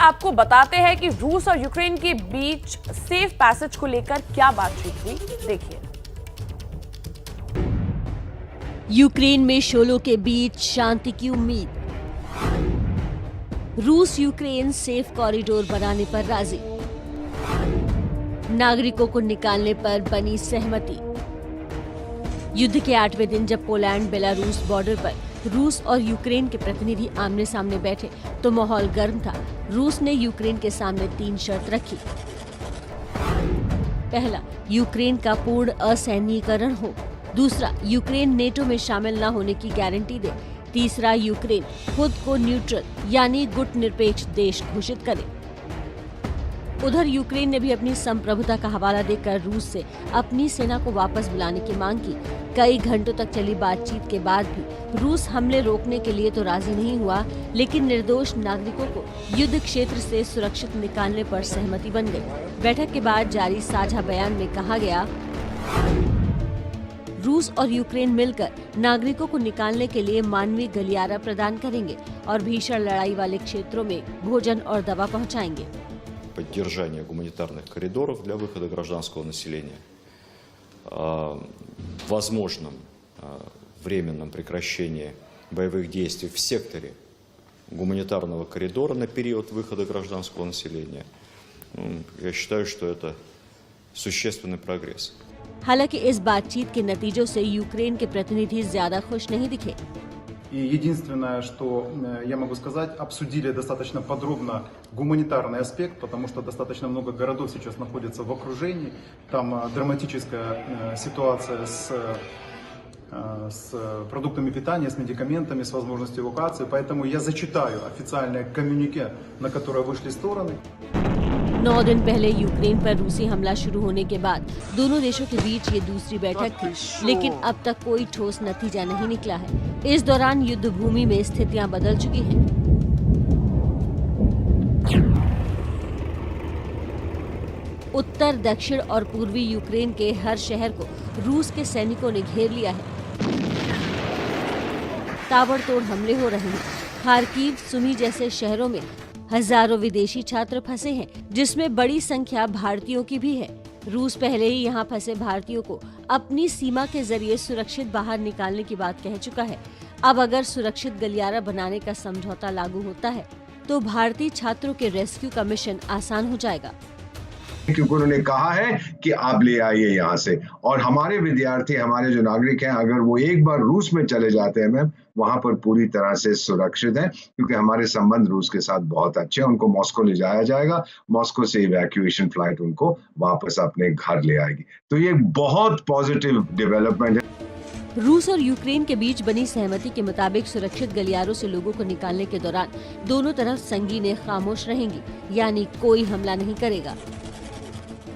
आपको बताते हैं कि रूस और यूक्रेन के बीच सेफ पैसेज को लेकर क्या बातचीत हुई, देखिए। यूक्रेन में शोलों के बीच शांति की उम्मीद। रूस यूक्रेन सेफ कॉरिडोर बनाने पर राजी। नागरिकों को निकालने पर बनी सहमति। युद्ध के 8वें दिन जब पोलैंड बेलारूस बॉर्डर पर रूस और यूक्रेन के प्रतिनिधि आमने सामने बैठे तो माहौल गर्म था। रूस ने यूक्रेन के सामने 3 शर्त रखी। पहला, यूक्रेन का पूर्ण असैन्यीकरण हो। दूसरा, यूक्रेन नेटो में शामिल न होने की गारंटी दे। तीसरा, यूक्रेन खुद को न्यूट्रल यानी गुटनिरपेक्ष देश घोषित करे। उधर यूक्रेन ने भी अपनी संप्रभुता का हवाला देकर रूस से अपनी सेना को वापस बुलाने की मांग की। कई घंटों तक चली बातचीत के बाद भी रूस हमले रोकने के लिए तो राजी नहीं हुआ, लेकिन निर्दोष नागरिकों को युद्ध क्षेत्र से सुरक्षित निकालने पर सहमति बन गई। बैठक के बाद जारी साझा बयान में कहा गया, रूस और यूक्रेन मिलकर नागरिकों को निकालने के लिए मानवीय गलियारा प्रदान करेंगे और भीषण लड़ाई वाले क्षेत्रों में भोजन और दवा पहुंचाएंगे। Поддержание гуманитарных коридоров для выхода гражданского населения, возможном временном прекращении боевых действий в секторе гуманитарного коридора на период выхода гражданского населения. Я считаю, что это существенный прогресс. हालांकि इस बातचीत के नतीजों से यूक्रेन के प्रतिनिधि ज्यादा खुश नहीं दिखे। И единственное, что я могу сказать, обсудили достаточно подробно гуманитарный аспект, потому что достаточно много городов сейчас находятся в окружении. Там драматическая ситуация с продуктами питания, с медикаментами, с возможностью эвакуации. Поэтому я зачитаю официальное коммюнике, на которое вышли стороны. 9 दिन पहले यूक्रेन पर रूसी हमला शुरू होने के बाद दोनों देशों के बीच ये दूसरी बैठक थी, लेकिन अब तक कोई ठोस नतीजा नहीं निकला है। इस दौरान युद्ध भूमि में स्थितियां बदल चुकी हैं। उत्तर, दक्षिण और पूर्वी यूक्रेन के हर शहर को रूस के सैनिकों ने घेर लिया है। ताबड़तोड़ हमले हो रहे हैं। खार्किव, सुमी जैसे शहरों में हजारों विदेशी छात्र फंसे हैं, जिसमें बड़ी संख्या भारतीयों की भी है। रूस पहले ही यहाँ फंसे भारतीयों को अपनी सीमा के जरिए सुरक्षित बाहर निकालने की बात कह चुका है। अब अगर सुरक्षित गलियारा बनाने का समझौता लागू होता है तो भारतीय छात्रों के रेस्क्यू का मिशन आसान हो जाएगा। क्योंकि उन्होंने कहा है कि आप ले आइए यहाँ से, और हमारे विद्यार्थी, हमारे जो नागरिक हैं, अगर वो एक बार रूस में चले जाते हैं मैम, वहां पर पूरी तरह से सुरक्षित है, क्योंकि हमारे संबंध रूस के साथ बहुत अच्छे हैं। उनको मॉस्को ले जाया जाएगा, मॉस्को से इवैक्यूएशन फ्लाइट उनको वापस अपने घर ले आएगी। तो ये बहुत पॉजिटिव डेवलपमेंट है। रूस और यूक्रेन के बीच बनी सहमति के मुताबिक सुरक्षित गलियारों से लोगों को निकालने के दौरान दोनों तरफ संगीनें खामोश रहेंगी, यानी कोई हमला नहीं करेगा।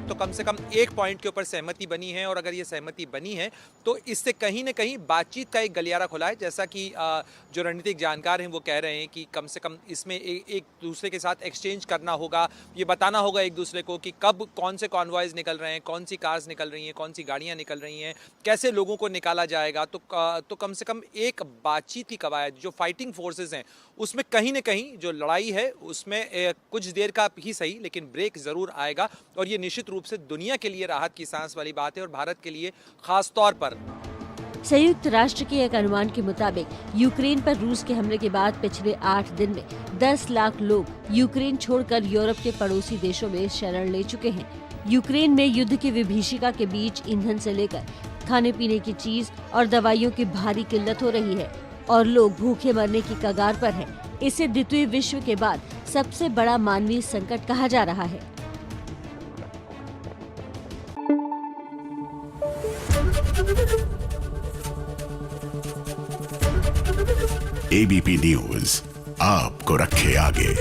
तो कम से कम एक पॉइंट के ऊपर सहमति बनी है, और अगर ये सहमति बनी है तो इससे कहीं न कहीं बातचीत का एक गलियारा खुला है। जैसा कि जो रणनीतिक जानकार हैं वो कह रहे हैं कि कम से कम इसमें एक दूसरे के साथ एक्सचेंज करना होगा, ये बताना होगा एक दूसरे को कि कब कौन से कॉन्वॉयज निकल रहे हैं, कौन सी कार्स निकल रही हैं, कौन सी गाड़ियाँ निकल रही हैं, कैसे लोगों को निकाला जाएगा। तो कम से कम एक बातचीत की कवायद, जो फाइटिंग फोर्सेज हैं उसमें कहीं न कहीं जो लड़ाई है उसमें कुछ देर का ही सही लेकिन ब्रेक ज़रूर आएगा, और ये निश्चित रूप से दुनिया के लिए राहत की सांस वाली बात है, और भारत के लिए खास तौर पर। संयुक्त राष्ट्र के एक अनुमान के मुताबिक यूक्रेन पर रूस के हमले के बाद पिछले 8 दिन में 10 लाख लोग यूक्रेन छोड़कर यूरोप के पड़ोसी देशों में शरण ले चुके हैं। यूक्रेन में युद्ध की विभीषिका के बीच ईंधन से लेकर खाने पीने की चीज और दवाइयों की भारी किल्लत हो रही है, और लोग भूखे मरने की कगार पर हैं। इसे द्वितीय विश्व के बाद सबसे बड़ा मानवीय संकट कहा जा रहा है। एबीपी न्यूज आपको रखे आगे।